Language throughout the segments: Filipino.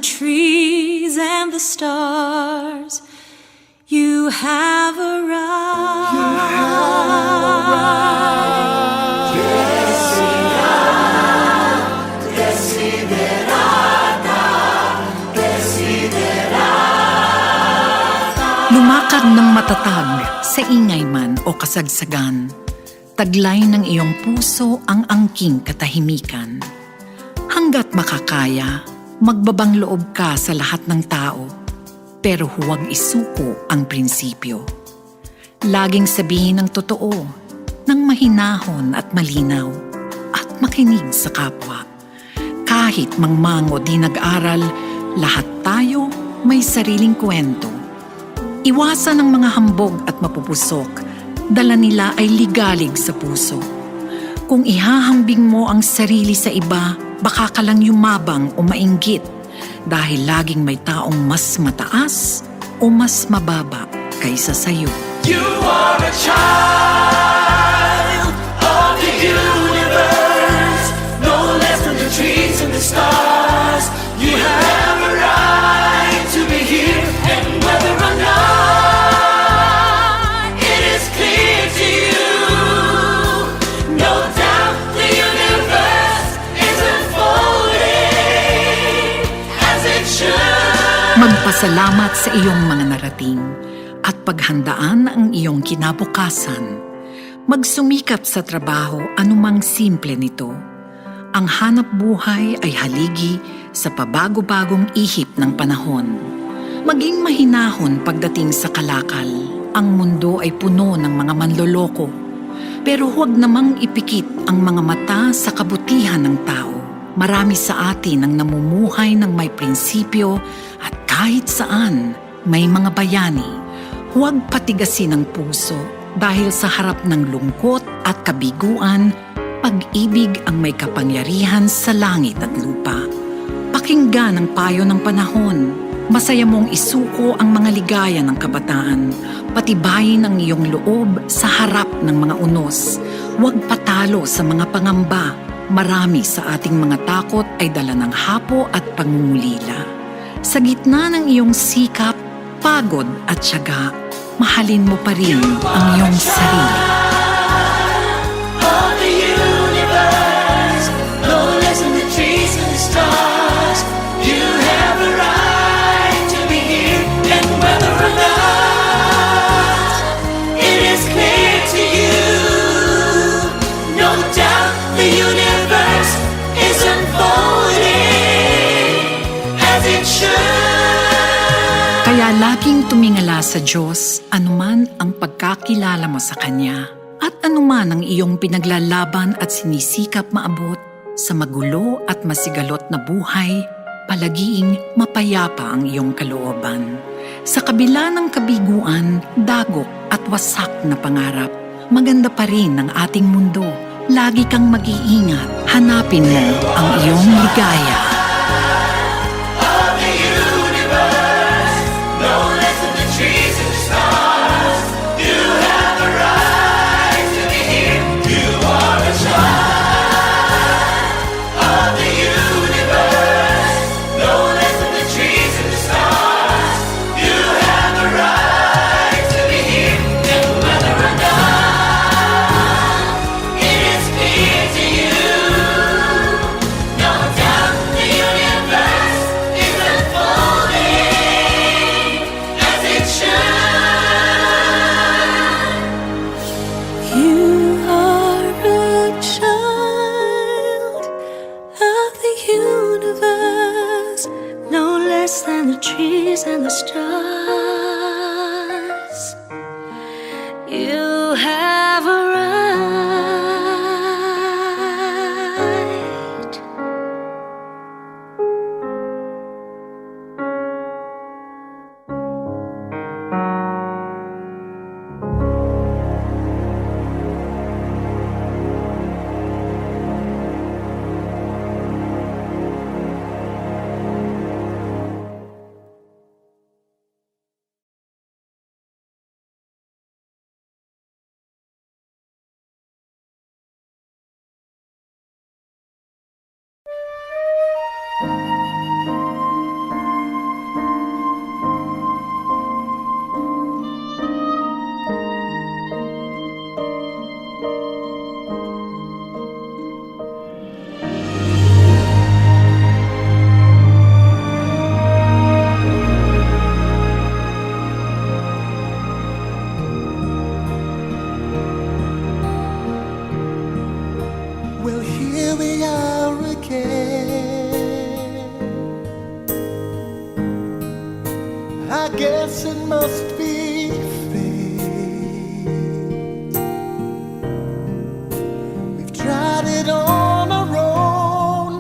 trees and the stars, you have arrived. Lumakad ng matatag sa ingay man o kasagsagan, taglay ng iyong puso ang angking katahimikan. Hanggat makakaya, magbabang loob ka sa lahat ng tao, pero huwag isuko ang prinsipyo. Laging sabihin ang totoo, ng mahinahon at malinaw, at makinig sa kapwa. Kahit mangmango di nag-aral, lahat tayo may sariling kwento. Iwasan ang mga hambog at mapupusok, dala nila ay ligalig sa puso. Kung ihahambing mo ang sarili sa iba, baka ka lang yumabang o mainggit dahil laging may taong mas mataas o mas mababa kaysa sayo. You are a child of the universe, no less than the trees and the stars. You have a right to be here, and whether or not it is clear to you, no doubt the universe is unfolding as it should. Magpasalamat sa iyong mga narating at paghandaan ang iyong kinabukasan. Magsumikap sa trabaho anumang simple nito. Ang hanap buhay ay haligi sa pabago-bagong ihip ng panahon. Maging mahinahon pagdating sa kalakal. Ang mundo ay puno ng mga manloloko. Pero huwag namang ipikit ang mga mata sa kabutihan ng tao. Marami sa atin ang namumuhay ng may prinsipyo at kahit saan may mga bayani. Huwag patigasin ang puso dahil sa harap ng lungkot at kabiguan, pag-ibig ang may kapangyarihan sa langit at lupa. Pakinggan ang payo ng panahon. Masaya mong isuko ang mga ligaya ng kabataan. Patibayin ang iyong loob sa harap ng mga unos. Huwag patalo sa mga pangamba. Marami sa ating mga takot ay dala ng hapo at pangungulila. Sa gitna ng iyong sikap, pagod at tiyaga, mahalin mo pa rin ang iyong sarili. Of the universe, no less than the trees and the stars. You have a right to be here, and whether or not it is clear to you, no doubt the universe is unfolding as it should. Kaya laging tumingala sa Diyos anuman ang pagkakilala mo sa Kanya at anuman ang iyong pinaglalaban at sinisikap maabot sa magulo at masigalot na buhay, palagiing mapayapa ang iyong kalooban. Sa kabila ng kabiguan, dagok at wasak na pangarap, maganda pa rin ang ating mundo. Lagi kang mag-iingat, hanapin mo ang iyong ligaya. Than the trees and the stars, you have must be fate. We've tried it on our own,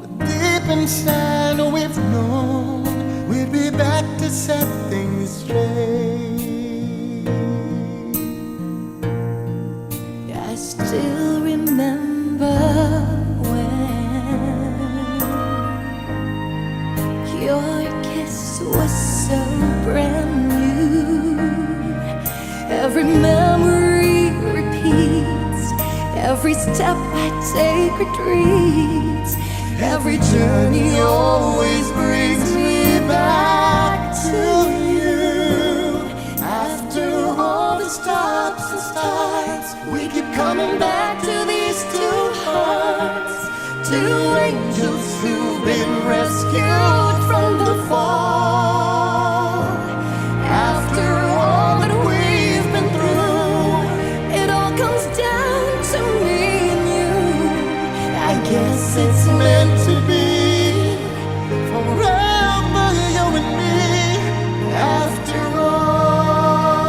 but deep inside we've known we'd be back to set things straight. I still remember when your kiss was so brand new. Every memory repeats, every step I take retreats, every journey always brings me back to you. After all the stops and starts, we keep coming back to these two hearts, two angels who've been rescued from the fall. After all that we've been through, it all comes down to me and you. I guess it's meant to be forever, you and me. After all,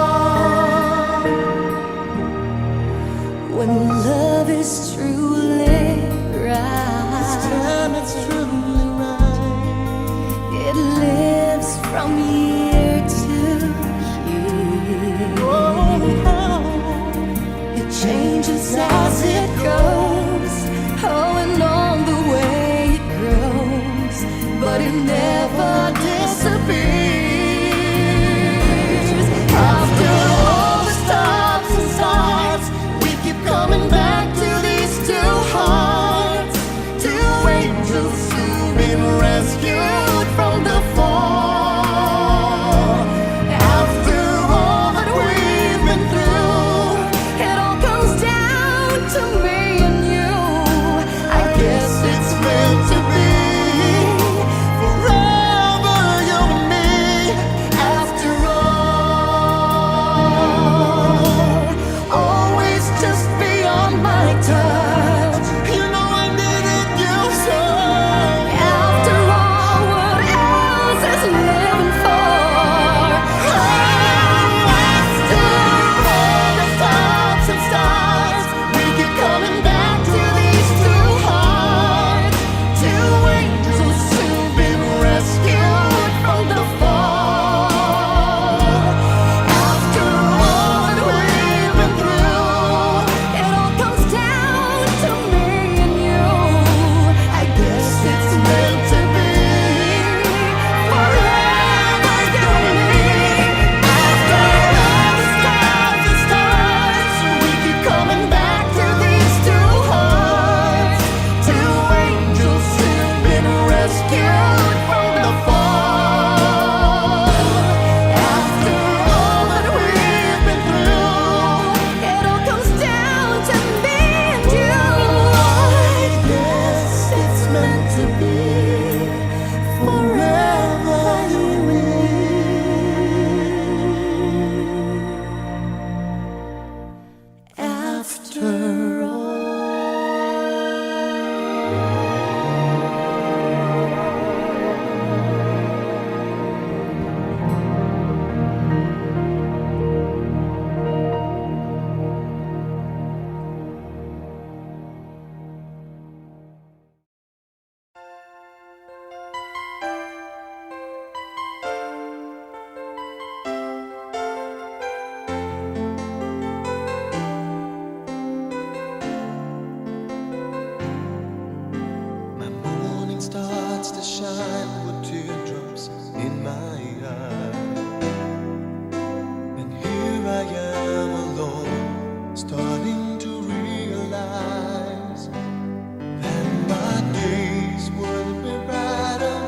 when love is truly right, This time it's truly right. it lives from year to year. It changes as it goes, oh, and on the way it grows, but it never disappears. After all the stops and starts, we keep coming back to these two hearts, two angels who've been rescued from the fall. After all that we've been through, it all comes down to me and you. I guess it's meant to be forever, you and me. After all, always just beyond my touch. You know I needed you so. After all, what else is living for? After all the stops and starts, we keep coming back to these two hearts, two angels who've been rescued from the fall. After all that we've been through, it all comes down to me and you. I guess it's meant to be forever, you and me. After all the stops and starts, we keep coming back to these two hearts, two angels who've been rescued from the fall. After all that we've been through, it all comes down to me and you. I guess it's meant to be forever, you and me. After all. My morning starts to shine with teardrops in my eyes, and here I am alone, starting to realize that my days would be brighter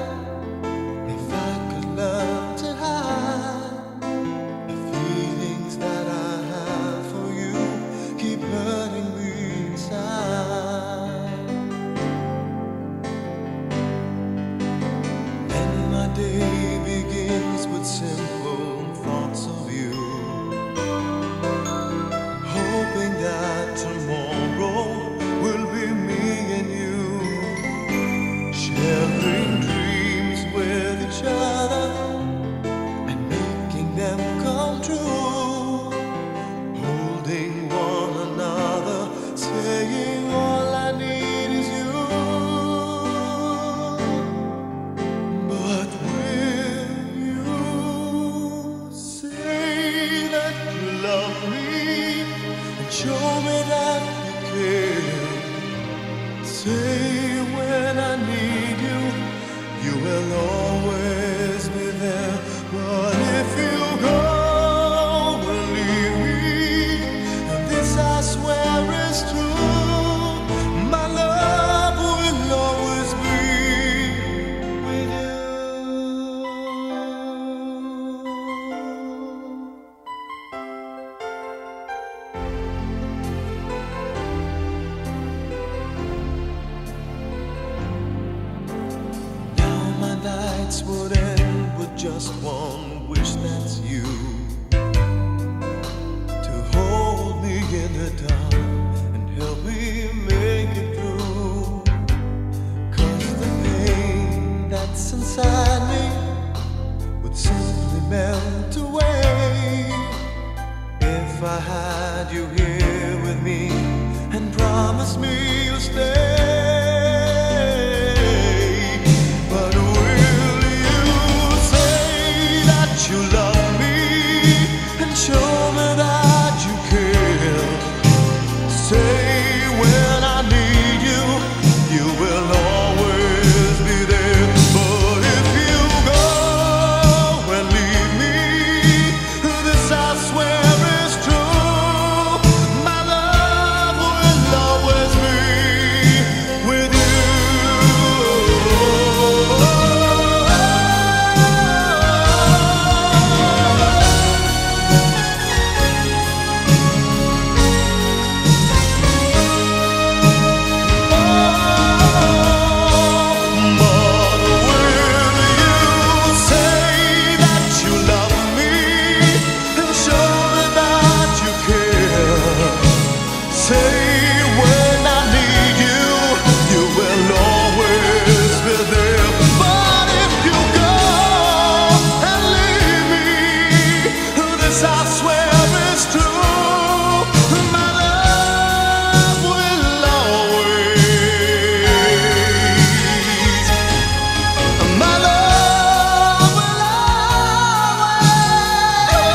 if I could learn to hide the feelings that I have for you. Keep hurting me inside. And my day begins with simple thoughts of you, hoping that show me that you care. Say when I need you, you will always be there. But if you go and leave me, and this I swear is true, my love will always be with you. Now my nights would end with just one wish, that's you, to hold me in the dark and help me make it through. 'Cause the pain that's inside me would simply melt away if I had you here with me and promised me you'll stay. But will you say that you love me and show me that you care? Say when I need you, you will always be there. But if you go and leave me, this I swear is true, my love will always be with you. But will you say that you love me and show me that you care? Say when I need you, you will always be there. But if you go and leave me, this I swear is true, my love will always, my love will always,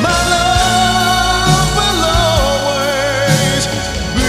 my love will always be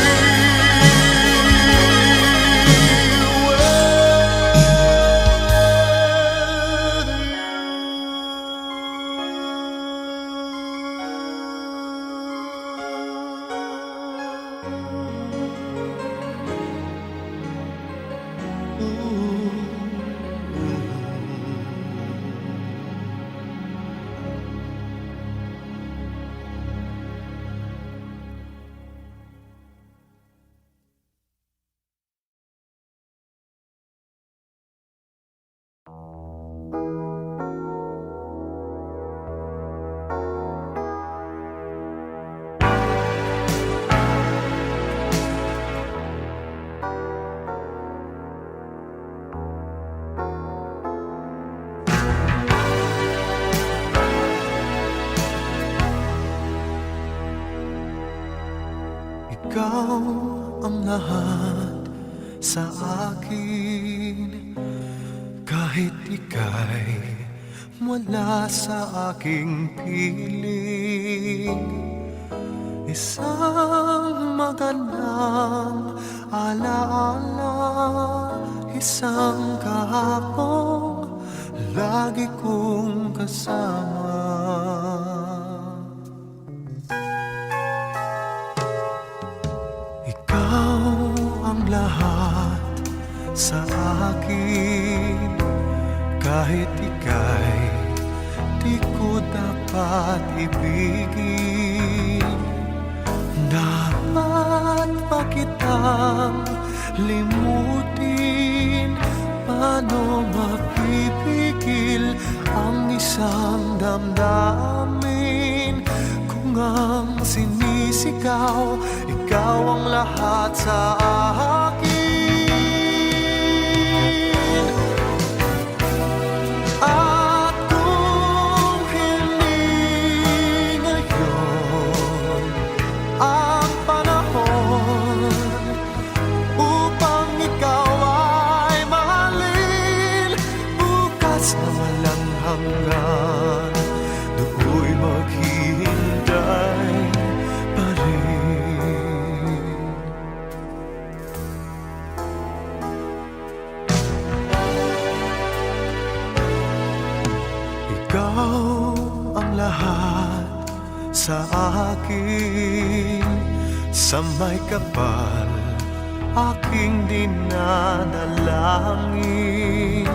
ikaw ang lahat sa akin. Kahit ika'y wala sa aking piling, isang magandang alaala, isang kahapong lagi kong kasama. Ikaw ang lahat sa akin. Kahit ika'y di ko dapat ibigin, dapat pa kitang limutin. Paano mapipigil ang isang damdamin kung ang sinisigaw, ikaw ang lahat sa akin? At kung hindi ngayon ang panahon upang ikaw ay mahalin, bukas na walang hanggan, do'y maghihintay. sa akin sa may kapal aking dinadalangin.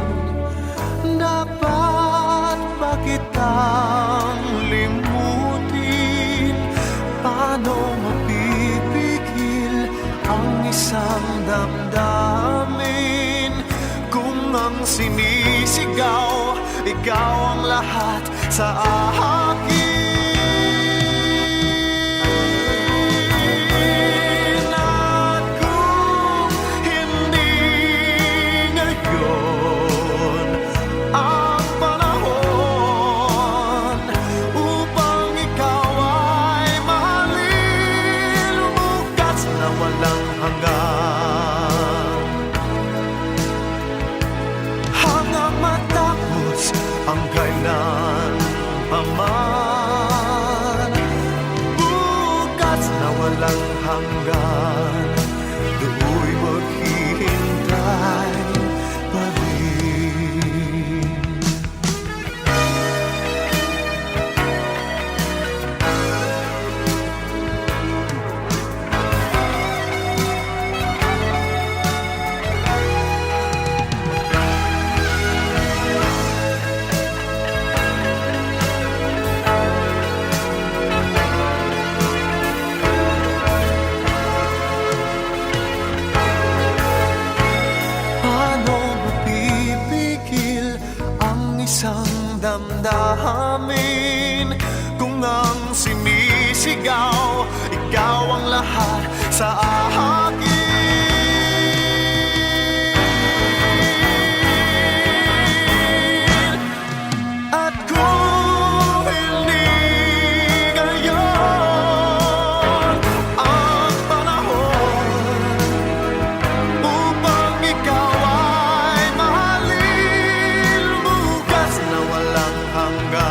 Dapat ba kitang limutin? Paano mapipigil ang isang damdamin? Kung ang sinisigaw, ikaw ang lahat sa akin. At kung hindi ngayon ang panahon upang ikaw ay mahalin, bukas na walang hanggan, hanggang matapos ang kailan paman. Bukas na walang hanggan, do'y maghihintay pa rin. Paano mapipigil ang isang damdamin? Kung ang sinisigaw, ikaw ang lahat sa akin. At kung hindi ngayon ang panahon upang ikaw ay mahalin, bukas na walang hanggan,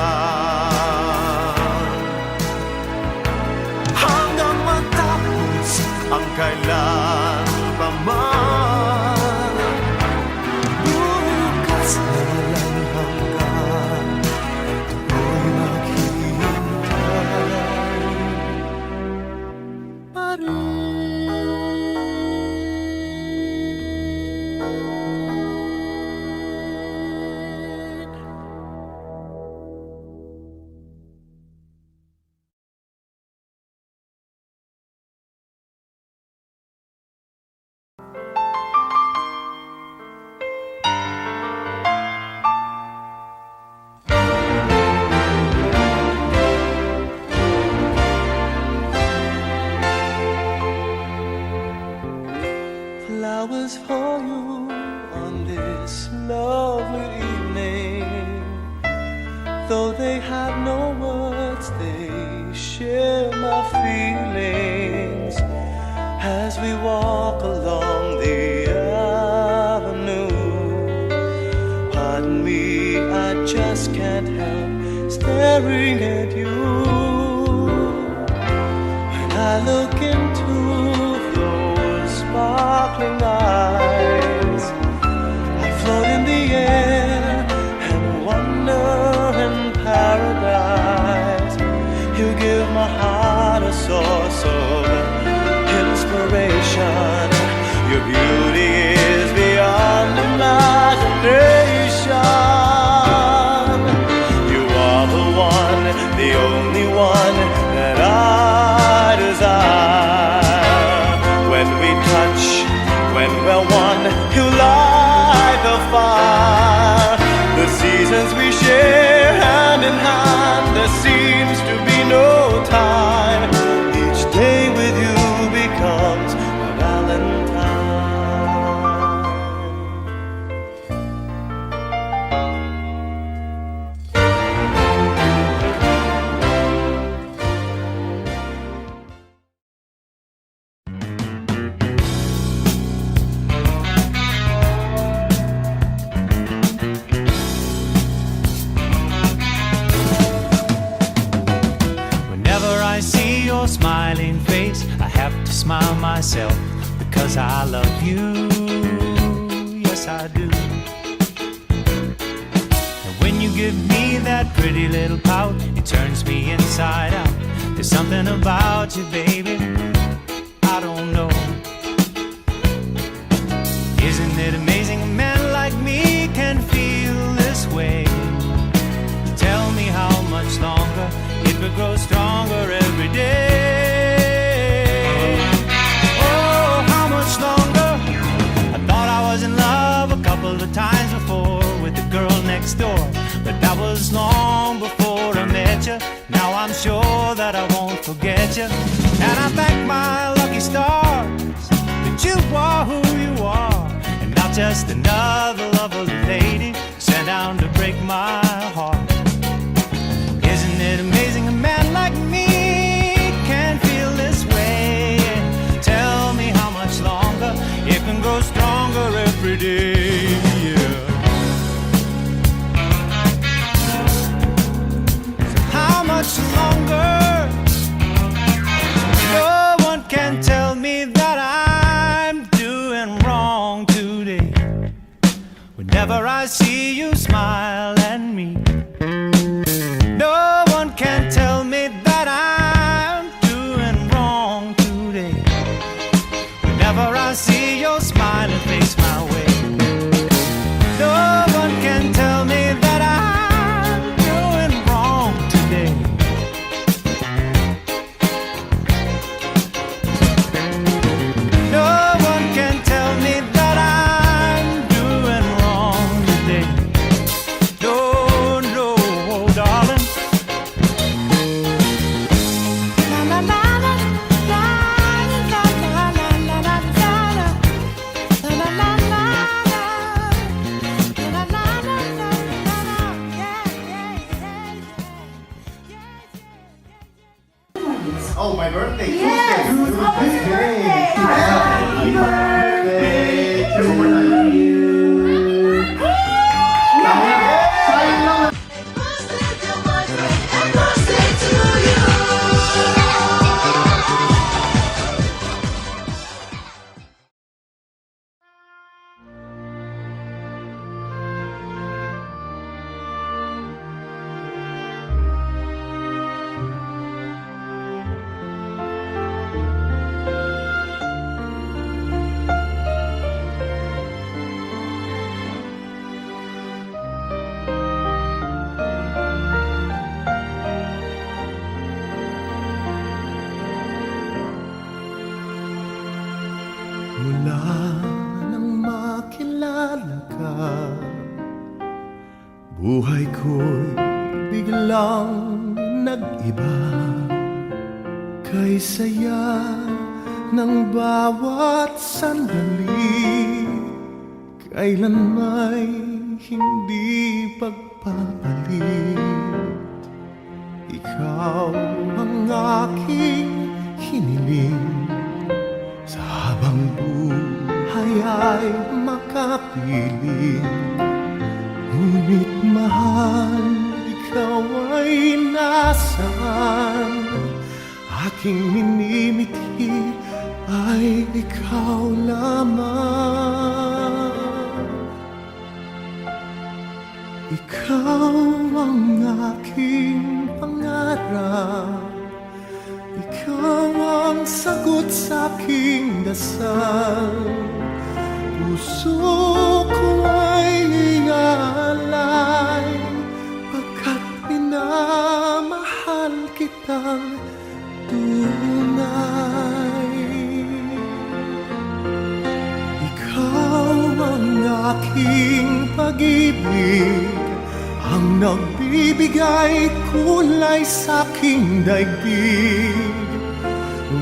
hanggang matapos ang kailan paman. Bukas na walang hanggan, ako'y maghihintay pa rin. Flowers for you on this lovely evening. Though they have no words, they share my feelings as we walk along the avenue. Pardon me, I just can't help staring at you. When I look into those sparkling eyes, I float in the air and wonder in paradise. You give my heart a source of inspiration. Your beauty is beyond imagination. You are the one, the only one that I desire. When we touch, when we're one, you light the fire. The seasons we share hand in hand, there seems to be no time. Each day with you becomes a Valentine. your smiling face, I have to smile myself because I love you. Yes, I do. And when you give me that pretty little pout, it turns me inside out. There's something about you, baby, I don't know. Isn't it amazing a man like me can feel this way? Tell me how much longer it will grow stronger every day. Oh, how much longer? I thought I was in love a couple of times before with the girl next door, but that was long before I met you. Now I'm sure that I won't forget you, and I thank my lucky stars that you are who you are, and not just another lovely lady sent down to break my heart. Isn't it amazing a man like me can feel this way? Tell me how much longer it can grow stronger every day. Yeah. How much longer? No one can tell me that I'm doing wrong today. Whenever I see you smile at me, no one can tell me that I'm doing wrong today. Whenever I see your smiling face my way, no one can tell me that I'm doing wrong today. No one can tell me that I'm doing wrong today. No, no, darling. La la la la la la la la la la la la la la Oh, my birthday. Yes! Tuesday. Oh, it's your birthday! Happy birthday to you. Sayang lang. Mula nang makilala ka, buhay ko'y biglang nag-iba. Kay saya ng bawat sandali, kailan may hindi pagpapalit. Ikaw ang aking hiniling, sa habang buhay ay makapiling. Ngunit mahal, ikaw ay nasaan? Aking minimithi ay ikaw lamang. Ikaw ang aking pangarap, ikaw ang sagot sa aking dasal. Puso ko ay iaalay, pagkat minamahal kitang tunay. Ikaw ang aking pag-ibig, ang nagbibigay kulay sa aking daigdig.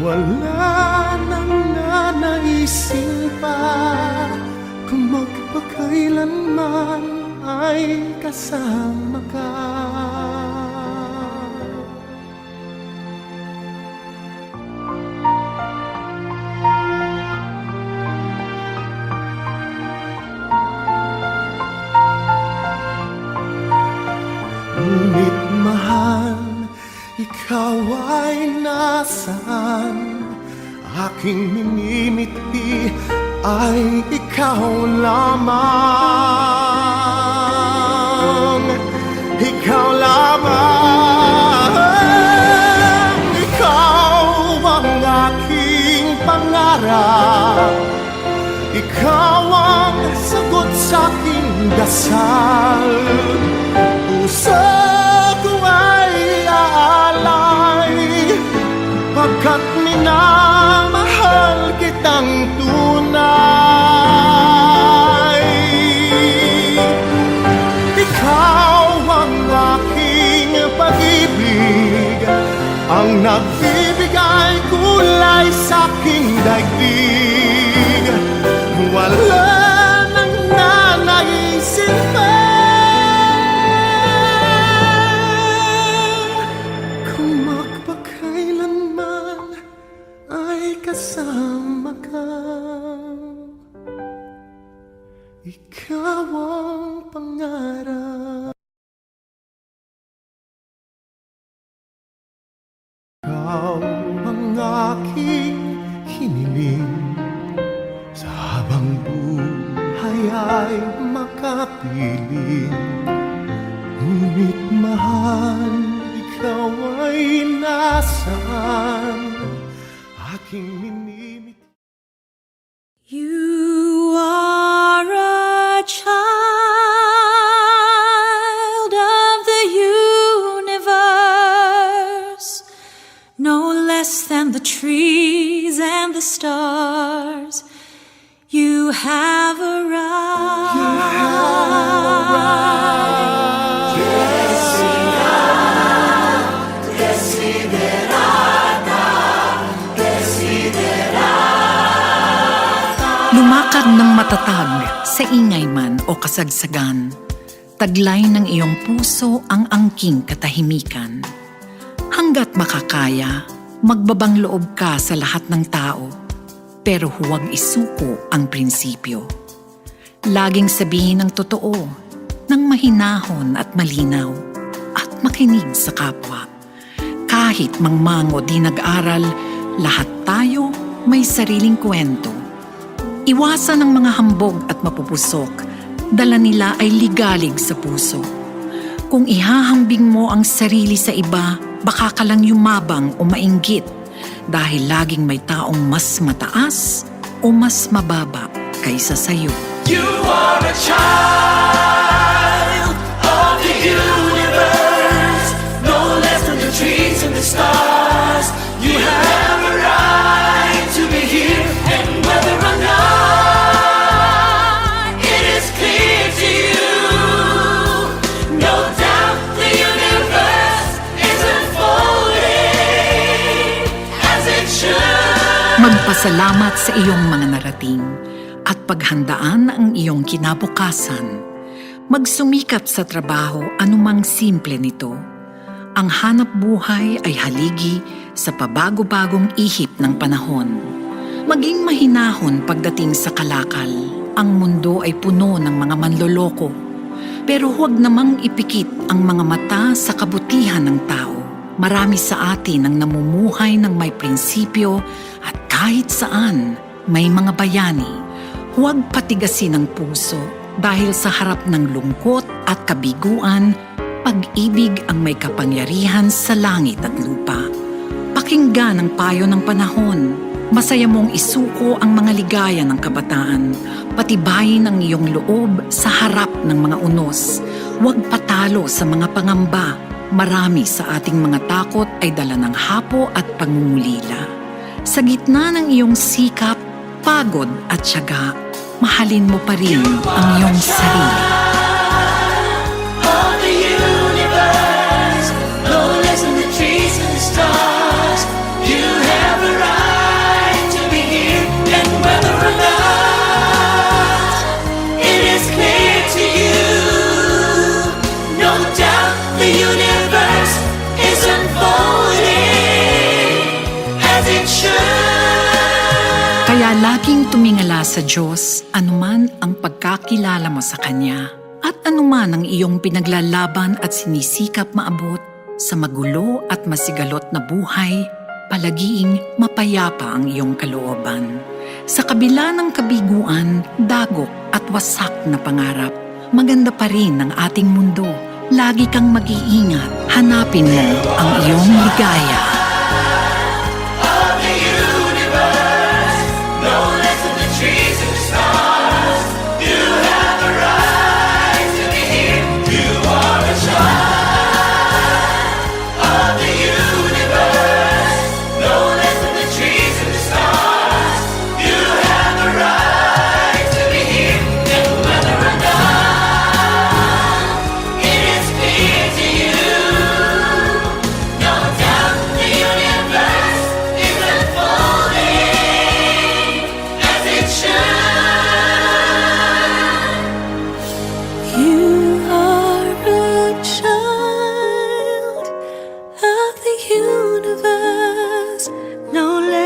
Wala nang nanaisin pa, kung magpakailanman ay kasama ka. Ngunit mahal, ikaw ay nasaan? Aking minimithi ay ikaw lamang. Ikaw lamang. dasal, puso ko ay aalay, pagkat minamahal kitang tunay. Ikaw ang aking pag-ibig, ang nagbibigay kulay sa aking daigdig. Wala nang nanaisin pa kung magpakailanman ay kasama ka. Ikaw ang pangarap, ikaw ang aking hiniling, sa habang buhay ay makapiling. Ngunit mahal, ikaw ay nasaan? Aking minimit. You are a child of the universe, no less than the trees and the stars. You have arrived. Lumakad ng matatag sa ingay man o kasagsagan, taglay ng iyong puso ang angking katahimikan. Hanggat makakaya, magbabang loob ka sa lahat ng tao, pero huwag isuko ang prinsipyo. Laging sabihin ang totoo, ng mahinahon at malinaw, at makinig sa kapwa. Kahit mangmango di nag-aral, lahat tayo may sariling kwento. Iwasan ang mga hambog at mapupusok, dala nila ay ligalig sa puso. Kung ihahambing mo ang sarili sa iba, baka ka lang yumabang o mainggit dahil laging may taong mas mataas o mas mababa kaysa sayo. You are a child of the universe, no less than the trees and the stars. You have a right to be here, and whether or not it is clear to you, no doubt the universe is unfolding as it should. Magpasalamat sa iyong mga narating at paghandaan ang iyong kinabukasan. Magsumikap sa trabaho anumang simple nito. Ang hanap buhay ay haligi sa pabago-bagong ihip ng panahon. Maging mahinahon pagdating sa kalakal. Ang mundo ay puno ng mga manloloko. Pero huwag namang ipikit ang mga mata sa kabutihan ng tao. Marami sa atin ang namumuhay ng may prinsipyo at kahit saan may mga bayani. Huwag patigasin ang puso dahil sa harap ng lungkot at kabiguan, pag-ibig ang may kapangyarihan sa langit at lupa. Pakinggan ang payo ng panahon. Masaya mong isuko ang mga ligaya ng kabataan. Patibayin ang iyong loob sa harap ng mga unos. Huwag patalo sa mga pangamba. Marami sa ating mga takot ay dala ng hapo at pangungulila. Sa gitna ng iyong sikap, pagod at tiyaga, mahalin mo pa rin ang iyong sarili. Of the universe, no less than the trees and the stars. You have a right to be here, and whether or not it is clear to you, no doubt the universe is unfolding as it should. Kaya laging tumingala sa Diyos anuman ang pagkakilala mo sa Kanya at anuman ang iyong pinaglalaban at sinisikap maabot sa magulo at masigalot na buhay, palagiing mapayapa ang iyong kalooban. Sa kabila ng kabiguan, dagok at wasak na pangarap, maganda pa rin ang ating mundo. Lagi kang mag-iingat, hanapin mo ang iyong ligaya. Of the universe, no less than the trees and the stars. You have a right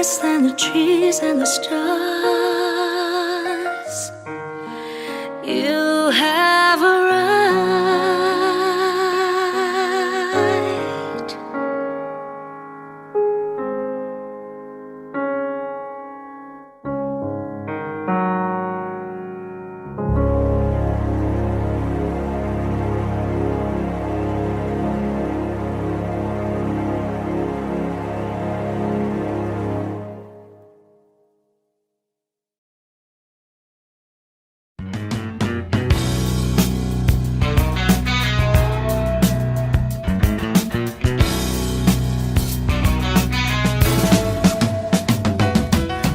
less than the trees and the stars. You have a right.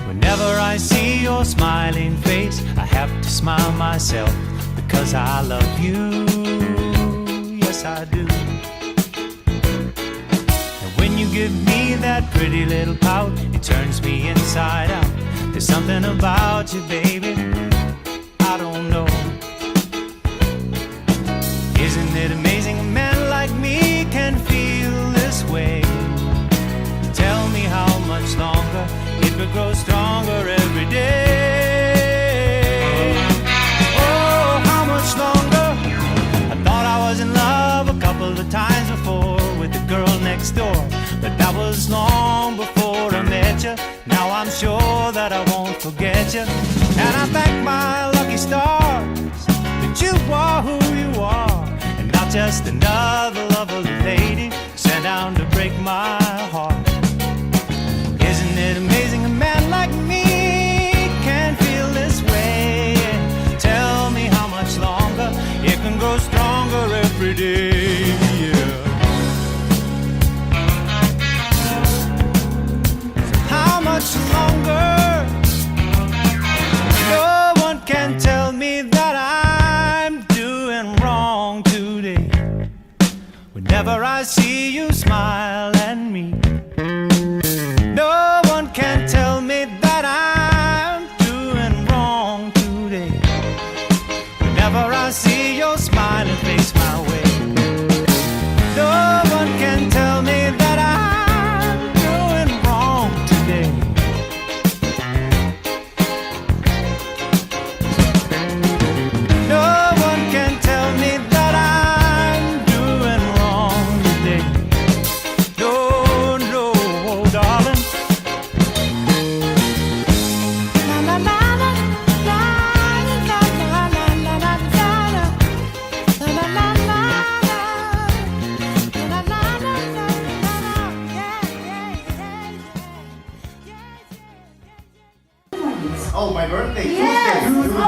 Whenever I see your smiling face, I have to smile myself because I love you. Yes, I do. And when you give me that pretty little pout, it turns me inside out. There's something about you, baby, I don't know. Isn't it amazing a man like me can feel this way? Tell me how much longer it will grow stronger every day. Oh, how much longer? I thought I was in love a couple of times before with the girl next door, but that was long before I met you. Now I'm sure that I won't forget you, and I thank my lucky stars that you are who you are, and not just another lovely lady sent down to break my heart. Isn't it amazing a man like me can feel this way? Tell me how much longer it can grow stronger every day. Yeah. How much longer? No one can tell me that I'm doing wrong today. Whenever I see you smile at me, no one can tell me that I'm doing wrong today. Whenever I see your smiling face my way, no one can tell me that I'm doing wrong today. No one can tell me that I'm doing wrong today. No, no, darling. Oh, my birthday. Tuesday.